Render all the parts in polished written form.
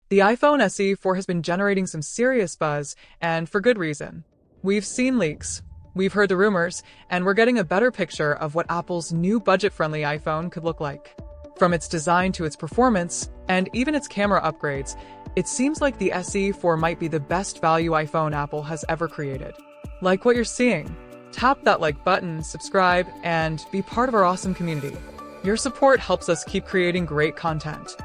The iPhone SE 4 has been generating some serious buzz, and for good reason. We've seen leaks, we've heard the rumors, and we're getting a better picture of what Apple's new budget-friendly iPhone could look like. From its design to its performance, and even its camera upgrades, it seems like the SE 4 might be the best value iPhone Apple has ever created. Like what you're seeing? Tap that like button, subscribe, and be part of our awesome community. Your support helps us keep creating great content.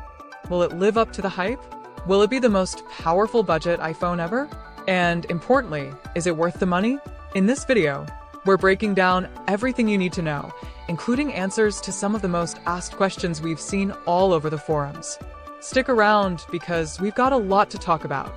Will it live up to the hype? Will it be the most powerful budget iPhone ever? And importantly, is it worth the money? In this video, we're breaking down everything you need to know, including answers to some of the most asked questions we've seen all over the forums. Stick around because we've got a lot to talk about.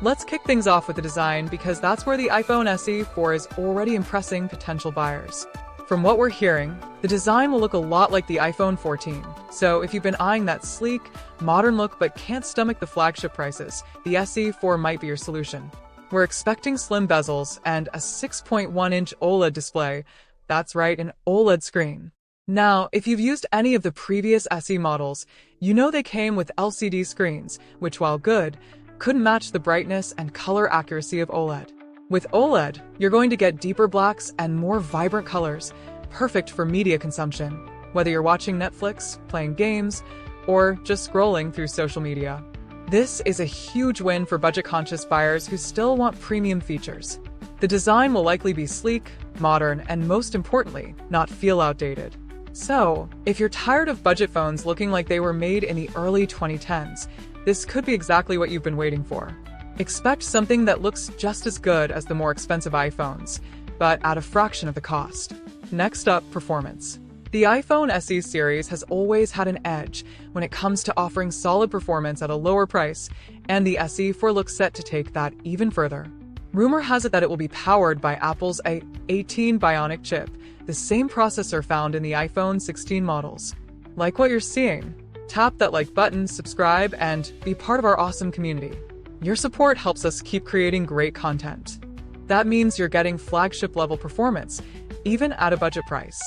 Let's kick things off with the design because that's where the iPhone SE 4 is already impressing potential buyers. From what we're hearing, the design will look a lot like the iPhone 14. So if you've been eyeing that sleek, modern look but can't stomach the flagship prices, the SE 4 might be your solution. We're expecting slim bezels and a 6.1-inch OLED display. That's right, an OLED screen. Now, if you've used any of the previous SE models, you know they came with LCD screens, which while good, couldn't match the brightness and color accuracy of OLED. With OLED, you're going to get deeper blacks and more vibrant colors, perfect for media consumption, whether you're watching Netflix, playing games, or just scrolling through social media. This is a huge win for budget-conscious buyers who still want premium features. The design will likely be sleek, modern, and most importantly, not feel outdated. So, if you're tired of budget phones looking like they were made in the early 2010s, this could be exactly what you've been waiting for. Expect something that looks just as good as the more expensive iPhones, but at a fraction of the cost. Next up, performance. The iPhone SE series has always had an edge when it comes to offering solid performance at a lower price, and the SE 4 looks set to take that even further. Rumor has it that it will be powered by Apple's A18 Bionic chip, the same processor found in the iPhone 16 models. Like what you're seeing? Tap that like button, subscribe, and be part of our awesome community. Your support helps us keep creating great content. That means you're getting flagship-level performance, even at a budget price.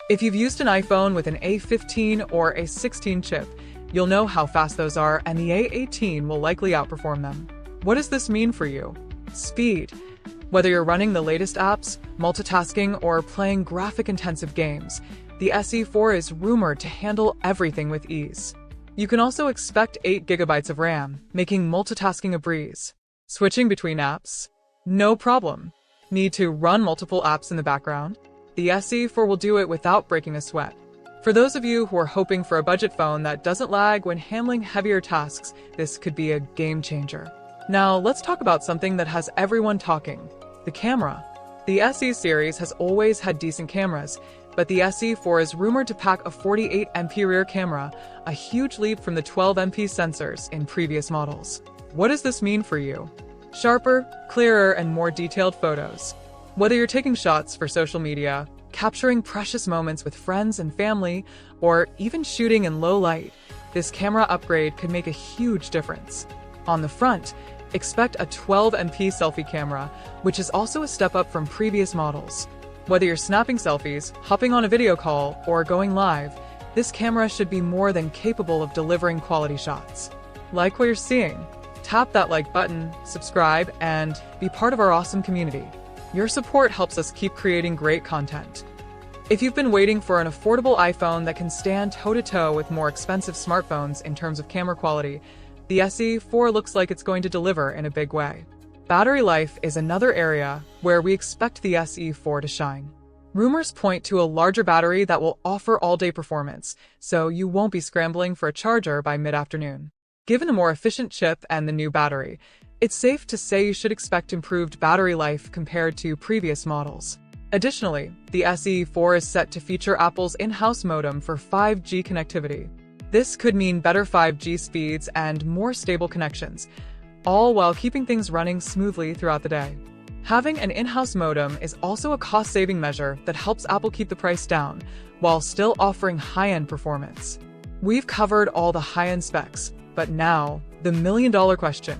If you've used an iPhone with an A15 or A16 chip, you'll know how fast those are, and the A18 will likely outperform them. What does this mean for you? Speed. Whether you're running the latest apps, multitasking, or playing graphic-intensive games, the SE 4 is rumored to handle everything with ease. You can also expect 8 GB of RAM, making multitasking a breeze. Switching between apps? No problem. Need to run multiple apps in the background? The SE 4 will do it without breaking a sweat. For those of you who are hoping for a budget phone that doesn't lag when handling heavier tasks, this could be a game changer. Now, let's talk about something that has everyone talking: the camera. The SE series has always had decent cameras, but the SE 4 is rumored to pack a 48MP rear camera, a huge leap from the 12MP sensors in previous models. What does this mean for you? Sharper, clearer, and more detailed photos. Whether you're taking shots for social media, capturing precious moments with friends and family, or even shooting in low light, this camera upgrade could make a huge difference. On the front, expect a 12MP selfie camera, which is also a step up from previous models. Whether you're snapping selfies, hopping on a video call, or going live, this camera should be more than capable of delivering quality shots. Like what you're seeing? Tap that like button, subscribe, and be part of our awesome community. Your support helps us keep creating great content. If you've been waiting for an affordable iPhone that can stand toe-to-toe with more expensive smartphones in terms of camera quality, the SE 4 looks like it's going to deliver in a big way. Battery life is another area where we expect the SE 4 to shine. Rumors point to a larger battery that will offer all-day performance, so you won't be scrambling for a charger by mid-afternoon. Given the more efficient chip and the new battery, it's safe to say you should expect improved battery life compared to previous models. Additionally, the SE 4 is set to feature Apple's in-house modem for 5G connectivity. This could mean better 5G speeds and more stable connections, all while keeping things running smoothly throughout the day. Having an in-house modem is also a cost-saving measure that helps Apple keep the price down, while still offering high-end performance. We've covered all the high-end specs, but now, the million-dollar question: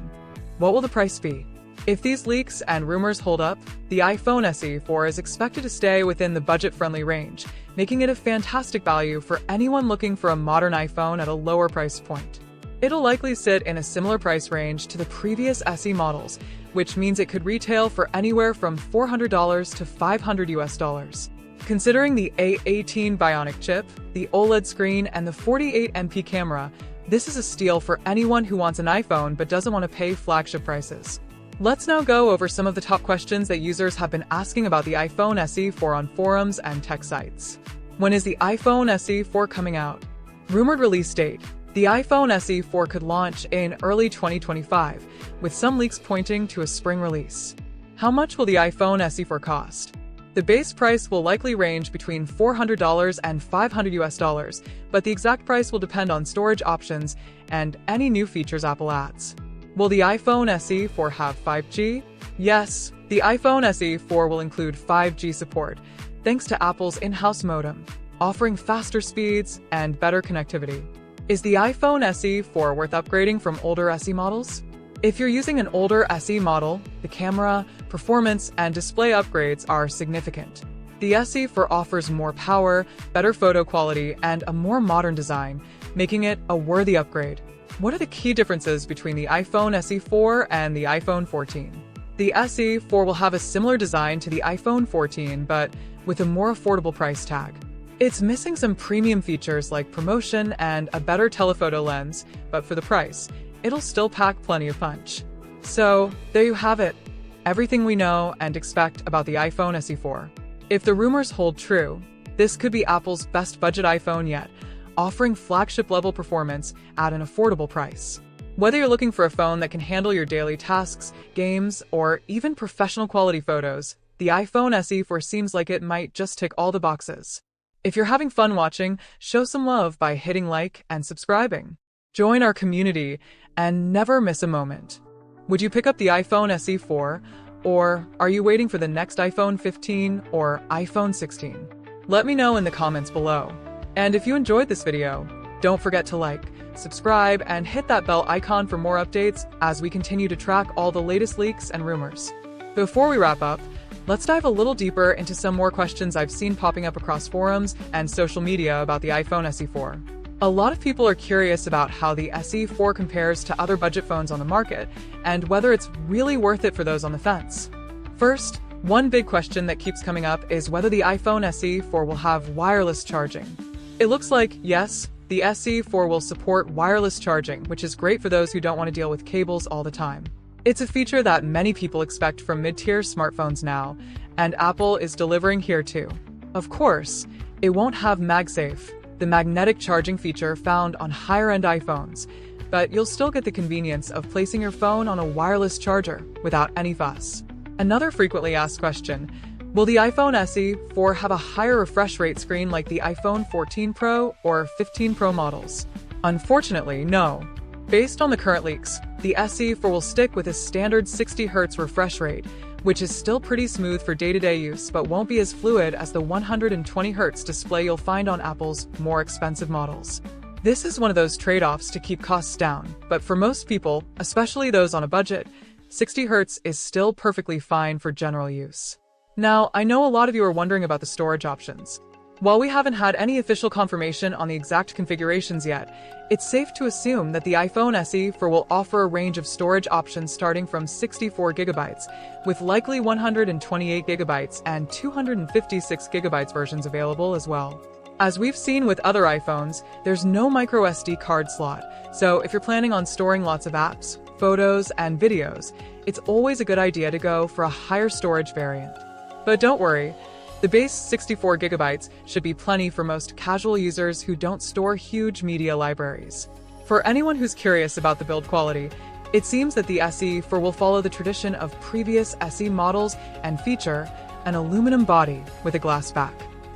what will the price be? If these leaks and rumors hold up, the iPhone SE 4 is expected to stay within the budget-friendly range, making it a fantastic value for anyone looking for a modern iPhone at a lower price point. It'll likely sit in a similar price range to the previous SE models, which means it could retail for anywhere from $400 to $500 US. Considering the A18 Bionic chip, the OLED screen, and the 48MP camera, this is a steal for anyone who wants an iPhone but doesn't want to pay flagship prices. Let's now go over some of the top questions that users have been asking about the iPhone SE4 on forums and tech sites. When is the iPhone SE4 coming out? Rumored release date. The iPhone SE4 could launch in early 2025, with some leaks pointing to a spring release. How much will the iPhone SE4 cost? The base price will likely range between $400 and $500 US, but the exact price will depend on storage options and any new features Apple adds. Will the iPhone SE4 have 5G? Yes, the iPhone SE4 will include 5G support, thanks to Apple's in-house modem, offering faster speeds and better connectivity. Is the iPhone SE4 worth upgrading from older SE models? If you're using an older SE model, the camera, performance, and display upgrades are significant. The SE4 offers more power, better photo quality, and a more modern design, making it a worthy upgrade. What are the key differences between the iPhone SE4 and the iPhone 14? The SE4 will have a similar design to the iPhone 14, but with a more affordable price tag. It's missing some premium features like promotion and a better telephoto lens, but for the price, it'll still pack plenty of punch. So, there you have it. Everything we know and expect about the iPhone SE4. If the rumors hold true, this could be Apple's best budget iPhone yet, offering flagship-level performance at an affordable price. Whether you're looking for a phone that can handle your daily tasks, games, or even professional quality photos, the iPhone SE4 seems like it might just tick all the boxes. If you're having fun watching, show some love by hitting like and subscribing. Join our community and never miss a moment. Would you pick up the iPhone SE4, or are you waiting for the next iPhone 15 or iPhone 16? Let me know in the comments below. And if you enjoyed this video, don't forget to like, subscribe, and hit that bell icon for more updates as we continue to track all the latest leaks and rumors. Before we wrap up, let's dive a little deeper into some more questions I've seen popping up across forums and social media about the iPhone SE4. A lot of people are curious about how the SE4 compares to other budget phones on the market, and whether it's really worth it for those on the fence. First, one big question that keeps coming up is whether the iPhone SE4 will have wireless charging. It looks like, yes, the SE4 will support wireless charging, which is great for those who don't want to deal with cables all the time. It's a feature that many people expect from mid-tier smartphones now, and Apple is delivering here too. Of course, it won't have MagSafe, the magnetic charging feature found on higher-end iPhones, but you'll still get the convenience of placing your phone on a wireless charger without any fuss. Another frequently asked question, will the iPhone SE4 have a higher refresh rate screen like the iPhone 14 Pro or 15 Pro models? Unfortunately, no. Based on the current leaks, the SE4 will stick with a standard 60Hz refresh rate, which is still pretty smooth for day-to-day use but won't be as fluid as the 120Hz display you'll find on Apple's more expensive models. This is one of those trade-offs to keep costs down, but for most people, especially those on a budget, 60Hz is still perfectly fine for general use. Now, I know a lot of you are wondering about the storage options. While we haven't had any official confirmation on the exact configurations yet, it's safe to assume that the iPhone SE4 will offer a range of storage options starting from 64GB, with likely 128GB and 256GB versions available as well. As we've seen with other iPhones, there's no microSD card slot, so if you're planning on storing lots of apps, photos, and videos, it's always a good idea to go for a higher storage variant. But don't worry, the base 64GB should be plenty for most casual users who don't store huge media libraries. For anyone who's curious about the build quality, it seems that the SE4 will follow the tradition of previous SE models and feature an aluminum body with a glass back.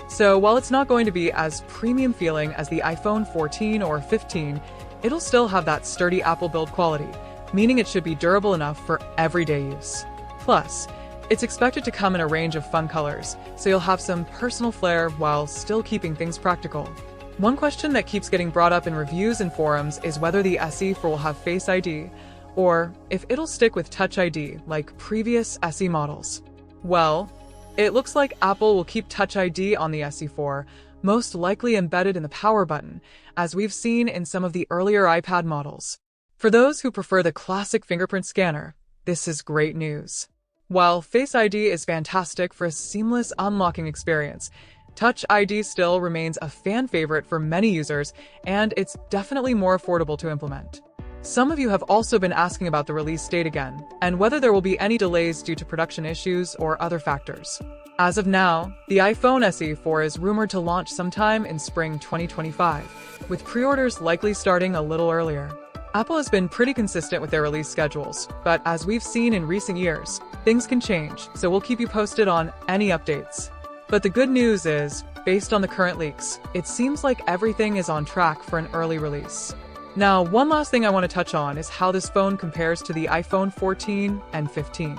So while it's not going to be as premium feeling as the iPhone 14 or 15, it'll still have that sturdy Apple build quality, meaning it should be durable enough for everyday use. Plus, it's expected to come in a range of fun colors, so you'll have some personal flair while still keeping things practical. One question that keeps getting brought up in reviews and forums is whether the SE4 will have Face ID, or if it'll stick with Touch ID like previous SE models. Well, it looks like Apple will keep Touch ID on the SE4, most likely embedded in the power button, as we've seen in some of the earlier iPad models. For those who prefer the classic fingerprint scanner, this is great news. While Face ID is fantastic for a seamless unlocking experience, Touch ID still remains a fan favorite for many users, and it's definitely more affordable to implement. Some of you have also been asking about the release date again, and whether there will be any delays due to production issues or other factors. As of now, the iPhone SE 4 is rumored to launch sometime in spring 2025, with pre-orders likely starting a little earlier. Apple has been pretty consistent with their release schedules, but as we've seen in recent years, things can change, so we'll keep you posted on any updates. But the good news is, based on the current leaks, it seems like everything is on track for an early release. Now, one last thing I want to touch on is how this phone compares to the iPhone 14 and 15.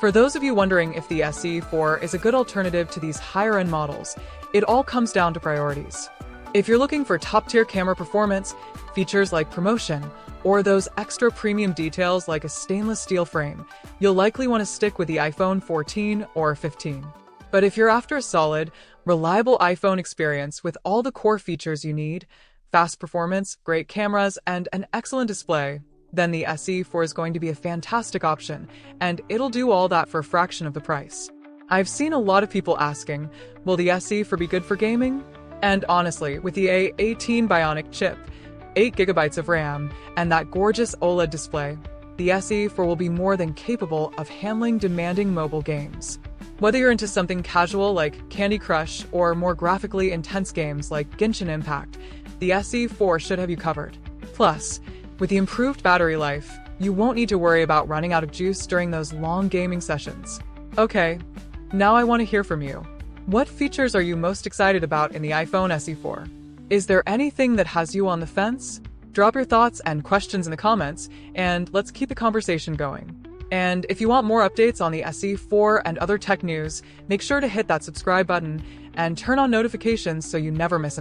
For those of you wondering if the SE 4 is a good alternative to these higher-end models, it all comes down to priorities. If you're looking for top-tier camera performance, features like ProMotion, or those extra premium details like a stainless steel frame, you'll likely want to stick with the iPhone 14 or 15. But if you're after a solid, reliable iPhone experience with all the core features you need, fast performance, great cameras, and an excellent display, then the SE 4 is going to be a fantastic option, and it'll do all that for a fraction of the price. I've seen a lot of people asking, will the SE 4 be good for gaming? And honestly, with the A18 Bionic chip, 8GB of RAM, and that gorgeous OLED display, the SE 4 will be more than capable of handling demanding mobile games. Whether you're into something casual like Candy Crush or more graphically intense games like Genshin Impact, the SE 4 should have you covered. Plus, with the improved battery life, you won't need to worry about running out of juice during those long gaming sessions. Okay, now I want to hear from you. What features are you most excited about in the iPhone SE 4? Is there anything that has you on the fence? Drop your thoughts and questions in the comments, and let's keep the conversation going. And if you want more updates on the SE 4 and other tech news, make sure to hit that subscribe button and turn on notifications so you never miss an update.